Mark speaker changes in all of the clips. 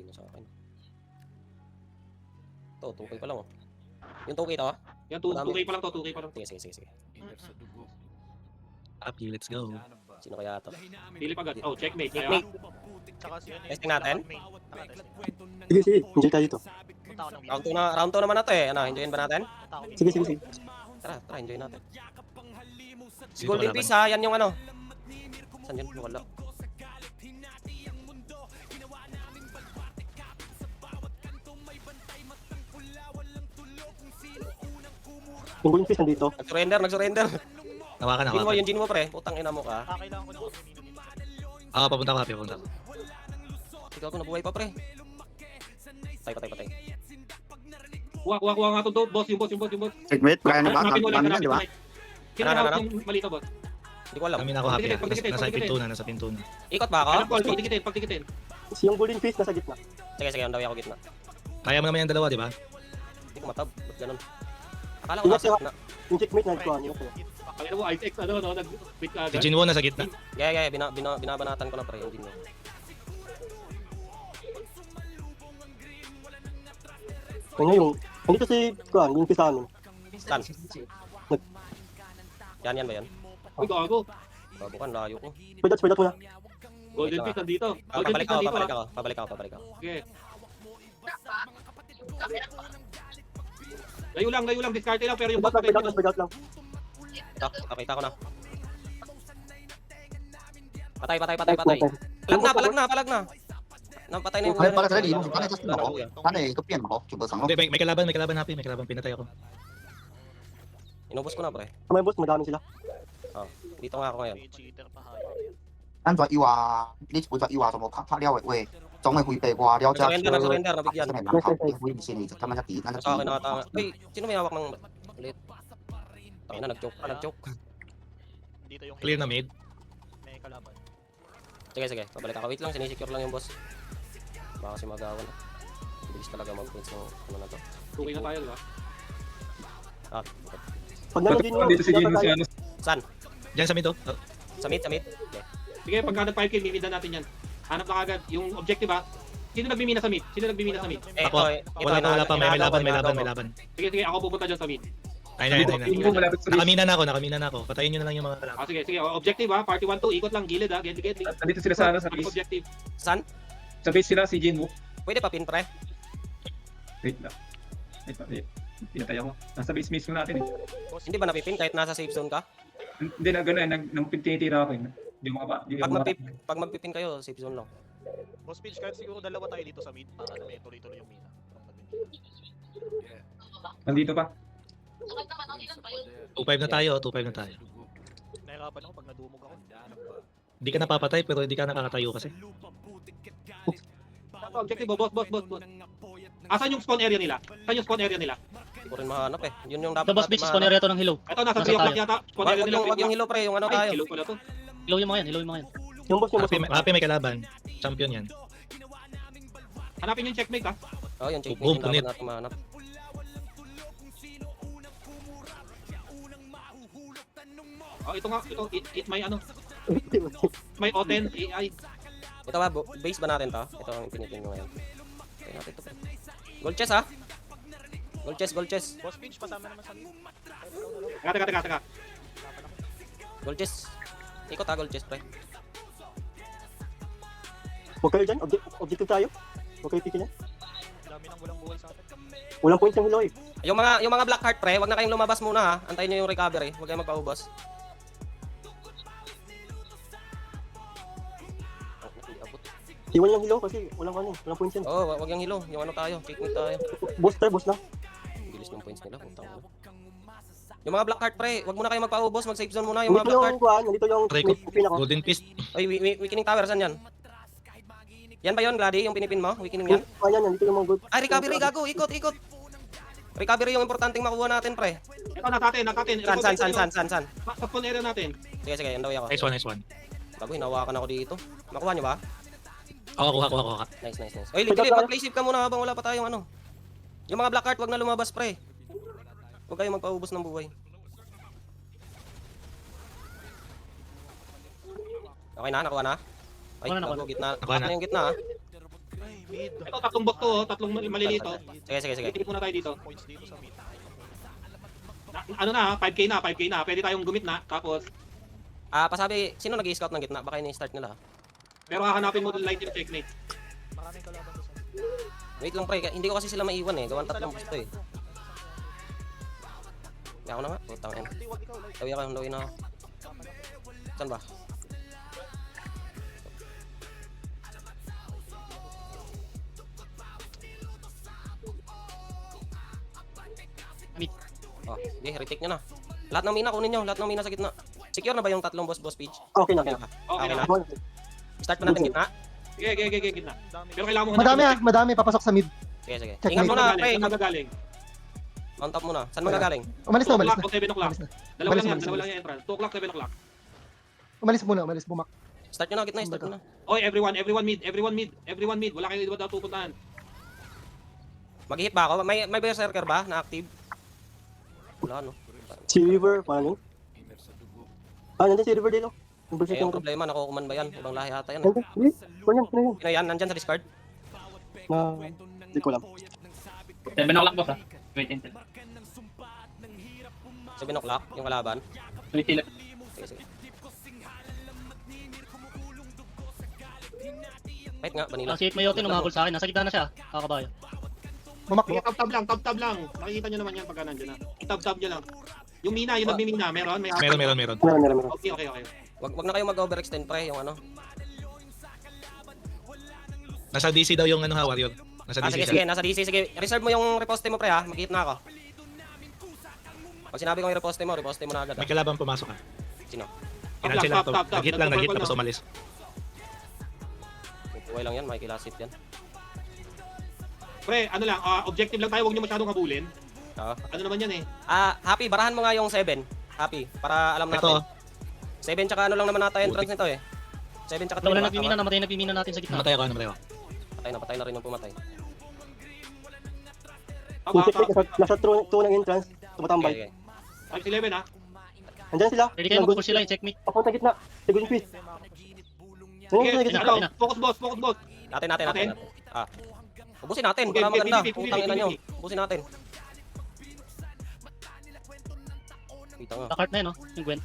Speaker 1: mo sa akin. Ito, 2K pa lang oh. Yung 2K to?
Speaker 2: Yan, 2K pa lang to, 2K pa lang.
Speaker 1: Sige.
Speaker 3: Happy, let's go.
Speaker 1: Sino kaya to?
Speaker 2: Pili pa agad. Oh, checkmate.
Speaker 1: Checkmate.
Speaker 4: Tsaka si ano
Speaker 1: Testing natin?
Speaker 5: Sige, enjoy tayo dito.
Speaker 4: Punta ako ng
Speaker 1: Round 2 naman na to eh. Ano, enjoyin ba natin?
Speaker 4: Punta ako
Speaker 5: Sige.
Speaker 1: Tara, enjoy natin. Si
Speaker 3: Dito
Speaker 1: Golden
Speaker 3: kalaban.
Speaker 1: Piece ha, yan yung ano. Saan yun? Wala.
Speaker 5: Yung Golden Fish nandito.
Speaker 1: Nag-surrender.
Speaker 3: Nawakan ako.
Speaker 1: Gin mo pre. Putang ina mo ka.
Speaker 4: Kailangan ko ng community.
Speaker 3: Papunta ko, Happy, papunta ko.
Speaker 1: Ikaw ko nabuhay pa pre. Patay.
Speaker 2: Kuha nga to, boss, yung boss.
Speaker 6: Checkmate, kaya na ba?
Speaker 2: Hanapin mo lang,
Speaker 6: Paano na, di ba?
Speaker 2: Sino
Speaker 1: Ano?
Speaker 2: hawak yung malito, boss?
Speaker 1: Hindi ko alam.
Speaker 3: Kami na ako, Happy.
Speaker 2: Pagdikit.
Speaker 3: Nasa pinto na.
Speaker 1: Ikot ba ako?
Speaker 2: Hanap ko, pagdikitin.
Speaker 5: Yung Golden Fish nasa gitna.
Speaker 1: Sige, ang dawi ako gitna.
Speaker 3: Kaya mo naman yung dalawa, di ba?
Speaker 1: Hindi ko matab. Ba't ganun? Akala ko nasa gitna.
Speaker 5: Yung checkmate na ito. Ano?
Speaker 2: Pakita mo, ISX, nag-quit ka
Speaker 3: Si
Speaker 2: agad.
Speaker 3: Jinwoo nasa gitna.
Speaker 1: Yeah, binabanatan ko na pre yung gin mo.
Speaker 5: Kanya yung... Nandito si Kuan, yung Fish sa amin.
Speaker 1: Saan? Yan ba yan?
Speaker 2: Uy, gago.
Speaker 1: Babukan, layo ko.
Speaker 5: Spread out mo na.
Speaker 2: Golden Fish nandito.
Speaker 1: Ah,
Speaker 2: Golden Fish nandito.
Speaker 1: Pabalik ako.
Speaker 2: Okay. Layo lang, discard lang, pero yung boss
Speaker 5: Spread out lang.
Speaker 1: Ito, nakita ko na. Patay. Palag na. Napatay na yung
Speaker 6: Kaya pala talaga,
Speaker 1: Wala
Speaker 6: yung kaya
Speaker 1: na
Speaker 6: ako.
Speaker 1: kuya.
Speaker 6: Ano eh, kopiyan mo ko. Chubo sang
Speaker 3: Hindi, may kalaban, Happy. May kalaban, pinatay ako.
Speaker 1: Inubos ko na pre.
Speaker 5: Kamay boss, madami sila.
Speaker 1: Dito nga ako ngayon.
Speaker 4: May cheater pa hayo.
Speaker 6: 安卓要啊，呢本作要啊，什麼拍了喂，總係會被話了啫。
Speaker 1: Nag-surrender, nabigyan.
Speaker 6: Kasi may mga會唔先你就今日一點，Sa
Speaker 1: akin nakatama. Uy, sino may hawak ng ulit? Tangina, nag-choke.
Speaker 4: Dito yung
Speaker 3: Clear na mid.
Speaker 4: may kalaban.
Speaker 1: Sige, pabalik ako. Wait lang, sinisecure lang yung boss. Baka kasi magawan. Bilis talaga mag-points ng ano na to.
Speaker 2: 2K na tayo, di ba?
Speaker 1: Okay.
Speaker 5: Pag nalagin nyo,
Speaker 7: Dito si Gino si ano.
Speaker 1: Saan?
Speaker 3: Diyan sa mid, oh.
Speaker 1: Sa mid? Okay.
Speaker 2: Sige, pagka nag-5K, mimidan natin yan. Hanap na kagad. Yung objective ba? Sino nagbimina sa mid?
Speaker 3: Ako, wala pa. May laban.
Speaker 2: Sige, ako pupunta dyan sa mid.
Speaker 3: Ayun na.
Speaker 7: Yung malapit sa base.
Speaker 3: Nakamina na ako. Patayin nyo na lang yung mga kalaban.
Speaker 2: Sige, objective ha. Party 1, 2, ikot lang, gilid ha. Gilid.
Speaker 7: Nandito sila sa ano, sa base.
Speaker 2: Objective.
Speaker 1: Saan?
Speaker 7: Sa base sila si Jinwoo.
Speaker 1: Pwede pa pin pre?
Speaker 7: Wait lang. Wait. Pinatay ako. Nasa base mismo natin eh.
Speaker 1: Hindi ba napipin kahit nasa safe zone ka?
Speaker 7: Hindi na gano'n, nang tinitira ako eh. Hindi mo ka
Speaker 1: Pag magpipin kayo, safe zone lang.
Speaker 4: Boss Pitch, kahit siguro dalawa tayo dito sa mid para na may tuloy-tuloy yung mina.
Speaker 7: Nandito pa.
Speaker 3: 2-5 na tayo.
Speaker 4: Nahirapan ako pag nadumog ako.
Speaker 3: Hindi ka napapatay, pero hindi ka nakakatayo kasi.
Speaker 2: Objective, boss. Asan yung spawn area nila?
Speaker 1: Hindi ko rin mahanap eh. Yun yung dapat
Speaker 8: Ito boss, spawn area to ng Hello.
Speaker 2: Ito, nasa
Speaker 8: Nasa
Speaker 2: 3 o'clock
Speaker 8: tayo.
Speaker 2: yata. Spawn area nila.
Speaker 1: Wag yung hilo pre, yung ano
Speaker 2: Ay,
Speaker 1: tayo.
Speaker 2: kilo pala to.
Speaker 8: Hello yung mga yan.
Speaker 5: Yung boss.
Speaker 3: Happy may kalaban. Champion yan.
Speaker 2: Hanapin yung checkmate ha.
Speaker 1: Oh, yung checkmate
Speaker 3: Boom,
Speaker 1: yung
Speaker 3: punit.
Speaker 1: dapat natin mahanap.
Speaker 2: Oh, ito, it may ano. May O10 AI.
Speaker 1: Ito ba, base ba natin to? Ito ang pinitin ko ngayon. Ito natin ito pre. Gold chest ha? Gold chest.
Speaker 4: Boss Pitch, pasama naman sa mid.
Speaker 2: Teka.
Speaker 1: Gold chest. Ikot ha, gold chest pre.
Speaker 5: Huwag kayo dyan. Objective tayo. Huwag kayo pikin yan.
Speaker 4: Dami nang walang buhay sa atin.
Speaker 5: Walang point yung hilo eh.
Speaker 1: Yung mga black heart pre, wag na kayong lumabas muna ha. Antayin niyo yung recovery. Huwag kayong magpaubos.
Speaker 5: Iwan yung hilo kasi walang points yan.
Speaker 1: Oh, wag yung hilo. Yung ano tayo, picnic tayo.
Speaker 5: Boss lang.
Speaker 1: Bilis ng points nila, putang ina. Yung mga black heart pre, wag muna kayo magpaubos, mag-safe zone muna yung mga
Speaker 5: Nandito
Speaker 1: black heart.
Speaker 5: yung Kuan, nandito yung
Speaker 3: Try ko.
Speaker 5: pinaka.
Speaker 3: Golden Fist.
Speaker 1: Ay, weakening tower saan yan? Yan ba yun, Glady? Yung pinipin mo? Weakening yan?
Speaker 5: Kuan yan, nandito yung mga good.
Speaker 1: Ay, recovery, gago. Ikot. Recovery yung importanteng makuha natin, pre.
Speaker 2: Ito, nakatin.
Speaker 1: San?
Speaker 2: Sa spawn area natin.
Speaker 1: Sige, yan daw ako.
Speaker 3: Nice one.
Speaker 1: Gago, hinawakan ako dito. Makuha nyo ba?
Speaker 3: Ako, kuha.
Speaker 1: Nice. Oy, Ligli, mag-play safe ka muna habang wala pa tayong ano. Yung mga black heart, wag na lumabas, pre. Huwag kayo magpaubos ng buhay. Okay na, nakuha na? Ay,
Speaker 8: Nakuha na.
Speaker 1: gago, gitna.
Speaker 3: Nakuha na.
Speaker 1: Nakuha na yung gitna, ha?
Speaker 4: Ay, mid.
Speaker 2: Ito, tatlong bot to, tatlong malilito.
Speaker 1: Sige.
Speaker 2: Titip muna tayo dito.
Speaker 4: Points dito sa mid.
Speaker 2: Ano na, 5k na. Pwede tayong gumit na. Tapos,
Speaker 1: Pasabi, sino nag-i-scout ng gitna? Baka ini-start nila.
Speaker 2: pero hahanapin mo light yung checkmate.
Speaker 4: Maraming kalaban to sa mid.
Speaker 1: Wait lang pre, hindi ko kasi sila maiwan eh. Gawan tatlong gusto eh. Kaya ako na nga. Putang ina.
Speaker 4: Hindi, wag ikaw, like.
Speaker 1: Dawi na ako. Saan ba?
Speaker 8: Mid.
Speaker 1: Oh, hindi, retake nyo na. Lahat ng mina kunin nyo, lahat ng mina sa gitna. Secure na ba yung tatlong boss page?
Speaker 5: Okay na, okay na.
Speaker 2: Okay na.
Speaker 1: Start pa natin gitna.
Speaker 2: Sige, gitna.
Speaker 4: Dami.
Speaker 2: Pero kailangan mo
Speaker 9: Madami
Speaker 2: hanapin-
Speaker 9: madami papasok sa mid.
Speaker 1: Sige.
Speaker 9: Check
Speaker 1: Ingat
Speaker 9: mid.
Speaker 1: muna,
Speaker 2: Saan
Speaker 1: pre.
Speaker 2: magagaling?
Speaker 1: On top muna. Saan magagaling?
Speaker 9: Umalis
Speaker 2: 2
Speaker 9: na, umalis
Speaker 2: o'clock
Speaker 9: na.
Speaker 2: o 7 o'clock.
Speaker 9: Umalis na.
Speaker 2: Dalawa
Speaker 9: Umalis,
Speaker 2: lang yan,
Speaker 9: umalis,
Speaker 2: dalawa lang yung entrance. 2 o'clock, 7 o'clock.
Speaker 9: Umalis bumak.
Speaker 1: Start nyo na gitna, start nyo na.
Speaker 2: Oy, everyone mid. Wala kayo iba daw pupuntahan.
Speaker 1: Mag-hit ba ako? May berserker ba na active? Wala no.
Speaker 5: Si River, parang yun. Nandiyan si River dito. Yung
Speaker 1: Eh,
Speaker 5: berserk
Speaker 1: yung
Speaker 5: yung...
Speaker 1: problema, nakukuman ba yan? Ibang lahi ata yan.
Speaker 5: Nandiyan, hindi. Ano yan?
Speaker 1: Sino yan? Nandyan sa discard?
Speaker 5: Hindi ko alam.
Speaker 3: 7 o'clock boss ah. Wait until.
Speaker 1: 7 o'clock, yung kalaban.
Speaker 3: Wait till.
Speaker 1: Sige. Fight nga, Vanilla.
Speaker 8: Si Mayote umabol sa akin. Nasa gitna na siya. Kakabayo.
Speaker 9: Bumak.
Speaker 2: Sige, tab lang. Makikita nyo naman yan pagka nandiyan na. Tab nyo lang. Yung mina, yung nagmimina, meron?
Speaker 3: Meron.
Speaker 5: Meron.
Speaker 2: Okay.
Speaker 1: Wag na kayo mag-overextend pre, yung ano.
Speaker 3: Nasa DC daw yung ano ha, warrior. Nasa DC
Speaker 1: Sige,
Speaker 3: siya.
Speaker 1: nasa DC. Sige, reserve mo yung reposte mo pre ha. Mag-hit na ako. Pag sinabi ko yung reposte mo na agad ha.
Speaker 3: May kalaban pumasok ha.
Speaker 1: Sino?
Speaker 3: Kinansel lang to.
Speaker 2: Tap.
Speaker 3: Nag-hit lang tapos umalis.
Speaker 1: Buhay lang yan, may kilasit yan.
Speaker 2: Pre, ano lang, objective lang tayo, huwag nyo masyadong habulin.
Speaker 1: Oo.
Speaker 2: Ano naman yan eh.
Speaker 1: Happy, barahan mo nga yung 7. Happy, para alam natin.
Speaker 3: Ito,
Speaker 1: 7 tsaka ano lang naman nata entrance nito eh. 7 tsaka
Speaker 8: Wala
Speaker 1: 3.
Speaker 8: nagmimina. Nagmimina natin sa gitna.
Speaker 3: namatay ako.
Speaker 1: Patay na rin yung pumatay.
Speaker 5: Yung check, nasa true ng entrance. Tumatambay.
Speaker 1: Okay.
Speaker 2: Times 11 ha.
Speaker 5: Nandiyan sila.
Speaker 8: Pwede kayo mag-push sila. Checkmate.
Speaker 5: Papunta gitna. Si Golden Fist.
Speaker 2: Sige,
Speaker 5: Nandiyan sa gitna.
Speaker 2: focus boss.
Speaker 1: Natin. Ubusin natin,
Speaker 2: Okay,
Speaker 1: para maganda.
Speaker 2: PvP.
Speaker 1: Putang ina nyo. Ubusin natin. Kita nga.
Speaker 8: Nakart na yun, no? Yung Gwen.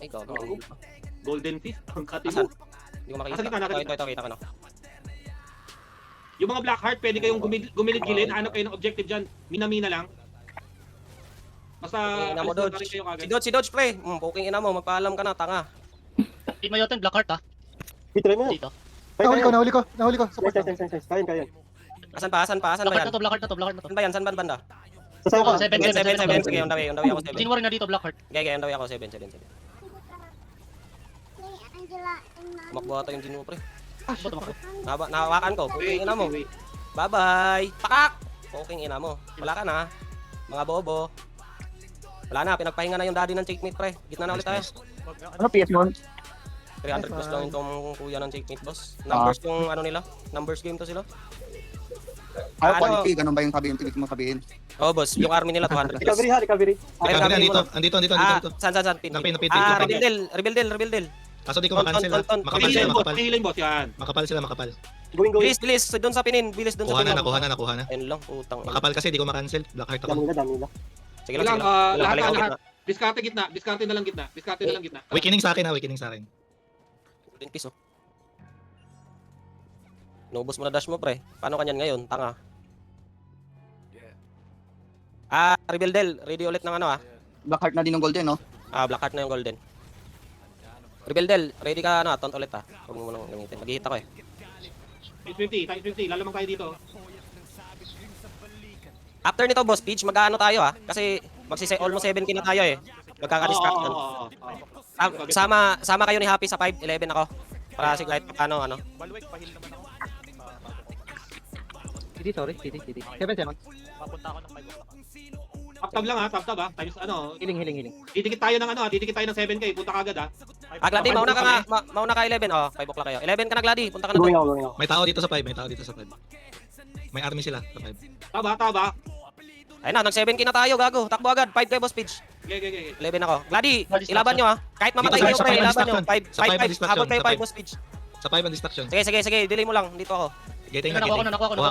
Speaker 1: Ay, gago.
Speaker 2: Golden Fist, ang kati
Speaker 1: Asan?
Speaker 2: mo.
Speaker 1: Hindi ko makita.
Speaker 2: Nasa gitna.
Speaker 1: Ito, kita ko na.
Speaker 2: Yung mga Black Heart, pwede kayong gumilid-gilid. Hanap kayo ng objective dyan. Mina-mina lang. Basta,
Speaker 1: Ina mo,
Speaker 2: alis na
Speaker 1: Dodge.
Speaker 2: rin kayo kagad.
Speaker 1: Si Dodge, pre. Puking ina mo, magpaalam ka na, tanga.
Speaker 8: Si Mayote, Blackheart ha.
Speaker 5: Pitry mo yan.
Speaker 8: Dito.
Speaker 9: Nahuli ko. Support.
Speaker 5: Yes. Kaya.
Speaker 1: Asan ba yan?
Speaker 8: Blackheart na to.
Speaker 1: Saan ba yan? Saan banda?
Speaker 5: Sasama ka.
Speaker 8: 7.
Speaker 1: Sige, on the way ako 7.
Speaker 8: Sinwari na dito, Blackheart.
Speaker 1: Okay, on the way ako 7. Tumakbo ata yung Jinu, pre.
Speaker 8: Ba't tumakbo?
Speaker 1: Nahawakan ko. Puking ina mo.
Speaker 2: Wait.
Speaker 1: Bye-bye. Pakak! Puking ina mo. Wala ka na. Mga bobo. Wala na, pinagpahinga na yung daddy ng checkmate, pre. Gitna na ulit tayo.
Speaker 5: Ano PS mo?
Speaker 1: 300 plus lang itong kuya ng checkmate, boss. Numbers yung ano nila. Numbers game to sila.
Speaker 6: Quality, ganun ba yung sabihin? Pilit mo sabihin.
Speaker 1: Oh, boss. Yung army nila, 200 plus.
Speaker 5: Recovery.
Speaker 3: Andito.
Speaker 1: Saan?
Speaker 3: Napin.
Speaker 1: Rebuild del.
Speaker 3: Kaso di ko makancel ha.
Speaker 2: Healing boss yan.
Speaker 3: Makapal sila.
Speaker 5: Going.
Speaker 1: Bilis. Doon sa pinin. Bilis doon sa pinin.
Speaker 3: Nakuha na.
Speaker 1: Ayun lang, putang.
Speaker 3: Makapal kasi di ko makancel. Blackheart ako.
Speaker 5: Dami nila.
Speaker 1: Sige
Speaker 2: Wala,
Speaker 1: lang.
Speaker 2: lahat. Diskarte na lang gitna.
Speaker 3: Wikining sa akin.
Speaker 1: Green piece, oh. Nubos mo na dash mo, pre. Paano kanyan ngayon? Tanga. Rebuild del. Ready ulit ng ano,
Speaker 6: Blackheart na din ng golden, no?
Speaker 1: Blackheart na yung golden. Rebuild del. Ready ka, taunt ulit, Huwag mo munang gamitin. Mag-hit ako,
Speaker 2: Times 50. Lalamang tayo dito.
Speaker 1: After nito, boss, Peach, mag-ano tayo, Kasi almost 7k na tayo, Magkaka-distraction. Sama kayo ni Happy sa 5-11 ako. Para si Glide, ano.
Speaker 4: Balwek, pahil naman ako.
Speaker 9: Sorry. 7.
Speaker 4: Papunta ako ng 5 o'clock.
Speaker 2: Tab lang tab ha. Times
Speaker 9: Hiling.
Speaker 2: Didikit tayo ng 7k. Punta kagad ha.
Speaker 1: Glady, mauna ka nga. Mauna ka 11. 5 o'clock kayo. 11 ka na, Glady. Punta ka na
Speaker 5: Going
Speaker 1: doon.
Speaker 5: out.
Speaker 3: May tao dito sa 5. May army sila sa 5.
Speaker 2: Taba.
Speaker 1: Ayun na, nag-7k na tayo, gago. Takbo agad. 5 kayo, boss, Peach.
Speaker 2: Okay.
Speaker 1: 11 ako. Glady,
Speaker 8: Distraction.
Speaker 1: ilaban nyo, Kahit mamatay
Speaker 3: Dito,
Speaker 1: kayo,
Speaker 3: sa
Speaker 1: pre,
Speaker 3: five
Speaker 1: ilaban nyo.
Speaker 3: distraction.
Speaker 1: 5,
Speaker 3: Sa five distraction,
Speaker 1: habol kayo,
Speaker 3: sa
Speaker 1: 5,
Speaker 3: five.
Speaker 1: boss, Peach.
Speaker 3: Sa 5 ang distraction.
Speaker 1: Sige, delay mo lang. Dito ako.
Speaker 3: Gating na,
Speaker 8: Nakuha ko
Speaker 3: gating.
Speaker 8: na, nakuha ko na.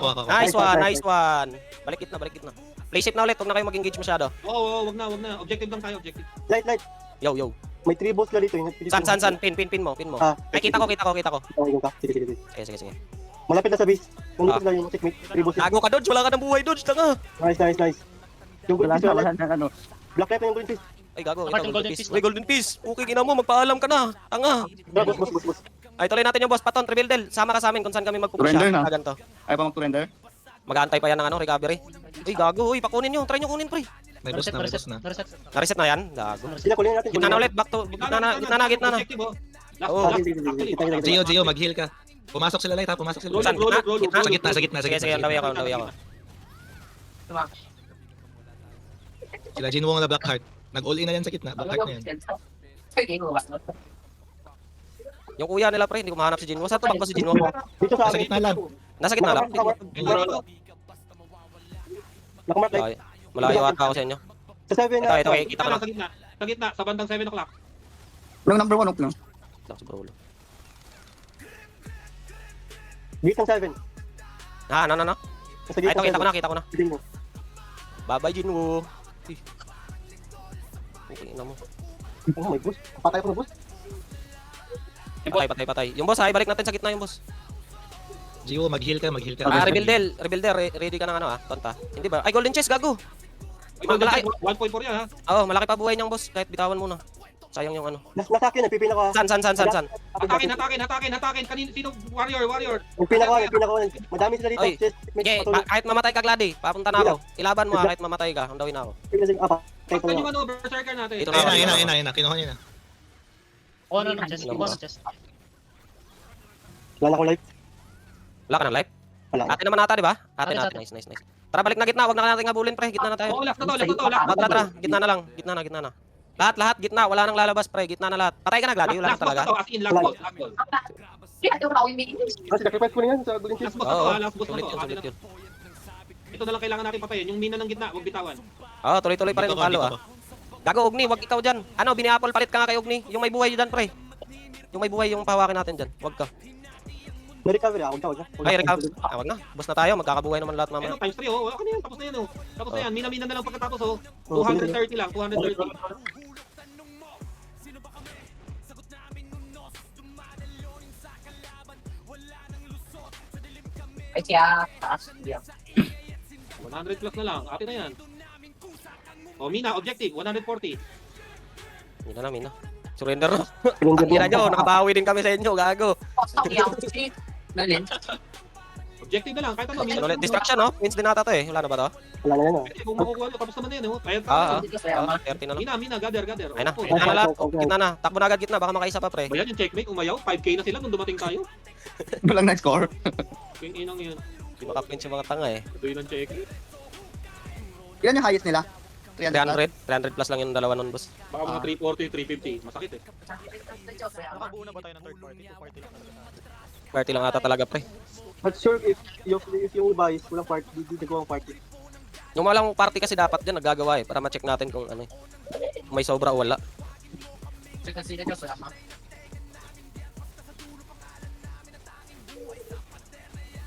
Speaker 3: Kuha.
Speaker 1: Nice one. Balik it na. Play safe na ulit, huwag na kayo mag-engage masyado.
Speaker 2: Oo, wag na. Objective lang tayo, objective.
Speaker 5: Light.
Speaker 1: Yo.
Speaker 5: May 3 balls na dito.
Speaker 1: San. Pin mo.
Speaker 5: Ah,
Speaker 1: Ay, kita ko.
Speaker 5: Okay, yung ka. Sige.
Speaker 1: Sige.
Speaker 5: Malapit na sa base. Nandito na yung checkmate. 3 balls.
Speaker 1: Gago ka, Dodge. Wala ka ng buhay, Dodge. Tanga.
Speaker 5: Nice. Yung green fish wala.
Speaker 9: ano.
Speaker 5: Black light na yung green fish.
Speaker 1: Ay, gago.
Speaker 8: Apart
Speaker 1: Ito,
Speaker 8: yung
Speaker 1: golden
Speaker 8: golden
Speaker 1: piece.
Speaker 8: piece,
Speaker 1: Uy, golden piece. Okay, ina mo. Magpaalam ka na. Tanga.
Speaker 5: Boss.
Speaker 1: Ay, tuloy natin yung boss. Paton, reveal del. Sama ka sa amin kung saan kami magpupunta.
Speaker 7: Surrender na.
Speaker 1: Ganito.
Speaker 7: Ay pa mag-surrender?
Speaker 1: Mag-aantay pa yan ng recovery. Uy, gago. Uy, pakunin nyo. Try nyo kunin, pre.
Speaker 3: May boss na, may boss na.
Speaker 8: Nareset.
Speaker 1: Na-reset na yan. Gago.
Speaker 5: Sila kulin natin.
Speaker 1: Gitna na ulit. Back to. Gitna na.
Speaker 2: Objective, oh.
Speaker 1: Oo.
Speaker 2: Last.
Speaker 3: Gio, mag-heal ka. Pumasok sila light ha, pumasok sila.
Speaker 1: Saan?
Speaker 2: Roll,
Speaker 1: Gitna?
Speaker 2: roll.
Speaker 3: Sa gitna.
Speaker 1: Sige, ang dawi ako.
Speaker 3: Sila Jinwoo na Blackheart. Nag-all in na yan sa gitna. Blackheart na yan.
Speaker 1: Yung kuya nila, pre. Hindi ko mahanap si Jinwo. Saan to bang ko si Jinwo?
Speaker 5: Dito sa
Speaker 3: Sa gitna lang.
Speaker 1: Nasa gitna lang.
Speaker 5: Nakamark light.
Speaker 1: Malayo ata ako sa inyo.
Speaker 5: Sa 7 na.
Speaker 1: Ito, kita ko na.
Speaker 2: Sa gitna, sa bandang 7 o'clock.
Speaker 7: Yung number 1 lang.
Speaker 1: Lang si Brolo.
Speaker 5: Dito ang 7.
Speaker 1: Ano?
Speaker 5: Sa
Speaker 1: Ay, ito, kita ko na.
Speaker 5: Tingin mo.
Speaker 1: Bye-bye, Jinwo. Okay, ina mo.
Speaker 5: Oh, may boost. Patay ko na boost.
Speaker 1: Patay. Yung boss, ay, balik natin sa gitna yung boss.
Speaker 3: Gio, mag-heal ka.
Speaker 1: Rebuild del. Ready ka ng tonta. Hindi ba? Ay, golden chest, gago. Malaki.
Speaker 2: 1.4 yan, ha?
Speaker 1: Oo, malaki pa buhay niyang boss. Kahit bitawan muna. Sayang yung ano.
Speaker 5: Nasa akin, nagpipina ko.
Speaker 1: San?
Speaker 2: Hatakin. Sino? Warrior.
Speaker 5: Nagpina ko. Madami sila dito.
Speaker 1: Oy, sige, kahit mamatay ka, Glady, papunta na ako. Ilaban mo kahit mamatay ka. Ang dawin na ako.
Speaker 2: Paktan yung ano, berserker natin.
Speaker 1: Ito na.
Speaker 3: Ayun na. Kinuha niya na.
Speaker 8: Oh, no, chest. Chest.
Speaker 5: Wala na akong life.
Speaker 1: Wala ka ng life?
Speaker 5: Wala.
Speaker 1: Atin naman ata, di ba? Atin.
Speaker 8: Atin.
Speaker 1: Nice. Tara, balik na gitna. Huwag na natin habulin, pre. Gitna na tayo.
Speaker 2: Oo, last na to.
Speaker 1: Tara. Gitna na lang. Gitna na. Lahat. Gitna. Wala nang lalabas, pre. Gitna na lahat. Patay ka na, Glady. Wala
Speaker 2: Last
Speaker 1: ka
Speaker 2: boss na
Speaker 1: talaga.
Speaker 2: to, as in last boss.
Speaker 5: Kasi sacrifice ko na yan sa golden
Speaker 2: Last
Speaker 5: chest.
Speaker 2: boss na to,
Speaker 1: Oo,
Speaker 2: last boss na
Speaker 1: sulit
Speaker 2: to.
Speaker 1: yun, sulit yun.
Speaker 2: Ito na lang kailangan natin patayin. Yung mina ng gitna, huwag bitawan.
Speaker 1: Oo, tuloy-tuloy pa rin ang palo, Gago, Ugni. Huwag ikaw dyan. Ano, bini-apple palit ka nga kay Ugni. Yung may buhay dyan, pre. Yung may buhay yung pahawakin natin dyan. Huwag ka.
Speaker 5: May recovery ako. Huwag na.
Speaker 1: Ay, recover. Wag na. Bus na tayo. Magkakabuhay naman lahat mamaya.
Speaker 2: Ayun, times 3, oh. Wala ka na yan. Tapos na yan, oh. Tapos na yan. Mina na lang pagkatapos, oh. 230 lang, 230.
Speaker 10: Ay, siya. Taas.
Speaker 2: 100 plus na lang. Atin na yan. Oh, Mina, objective, 140.
Speaker 1: Mina. Surrender na.
Speaker 5: Surrender
Speaker 1: Tira
Speaker 5: na.
Speaker 1: nyo. Nakabawi din kami sa inyo. Gago.
Speaker 10: Nalin.
Speaker 2: Objective na lang, kahit ano.
Speaker 1: Ano ulit? Distraction, no? Wins din nata to eh. Wala na ba to?
Speaker 5: Wala na yan.
Speaker 2: Kung makukuha mo, tapos naman na yan, oh. Kaya
Speaker 1: Ah, 30 na lang.
Speaker 2: Mina, gather.
Speaker 1: Ayun na.
Speaker 2: Oh,
Speaker 1: Gitna na lahat. Gitna na. Takbo na agad gitna. Baka makaisa pa, pre.
Speaker 2: Bayan yung checkmate, umayaw. 5k na sila nung dumating tayo.
Speaker 7: Walang night score.
Speaker 2: Yung inang yun.
Speaker 1: Hindi makaprint yung mga tanga eh.
Speaker 2: Ito yun ang checkmate.
Speaker 7: Ilan yung highest nila?
Speaker 1: 300 plus lang yung dalawa nun, boss.
Speaker 2: Baka mga 340, 350. Masakit eh.
Speaker 4: Nakabuo na ba tayo ng third party? Two party lang talaga.
Speaker 1: Party lang ata talaga, pre.
Speaker 5: But sure, if yung iba is walang party, di nagawang party.
Speaker 1: Yung walang party kasi dapat dyan, naggagawa eh. Para ma-check natin kung ano eh. Kung may sobra o wala.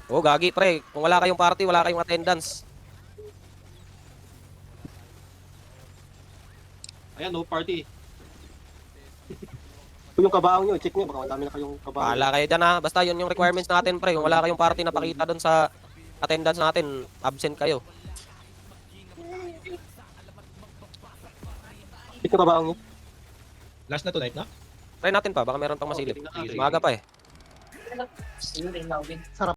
Speaker 1: Oh, gagi, pre. Kung wala kayong party, wala kayong attendance.
Speaker 2: Ayan, no party.
Speaker 5: Kung yung kabaong nyo, check nyo, baka madami na kayong kabaong.
Speaker 1: Bahala kayo dyan ha. Basta yun yung requirements natin, pre. Kung wala kayong party na pakita doon sa attendance natin, absent kayo.
Speaker 5: Check yung kabaong nyo.
Speaker 3: Last na tonight na?
Speaker 1: Try natin pa, baka meron pang masilip. Maaga pa eh.
Speaker 10: Sarap.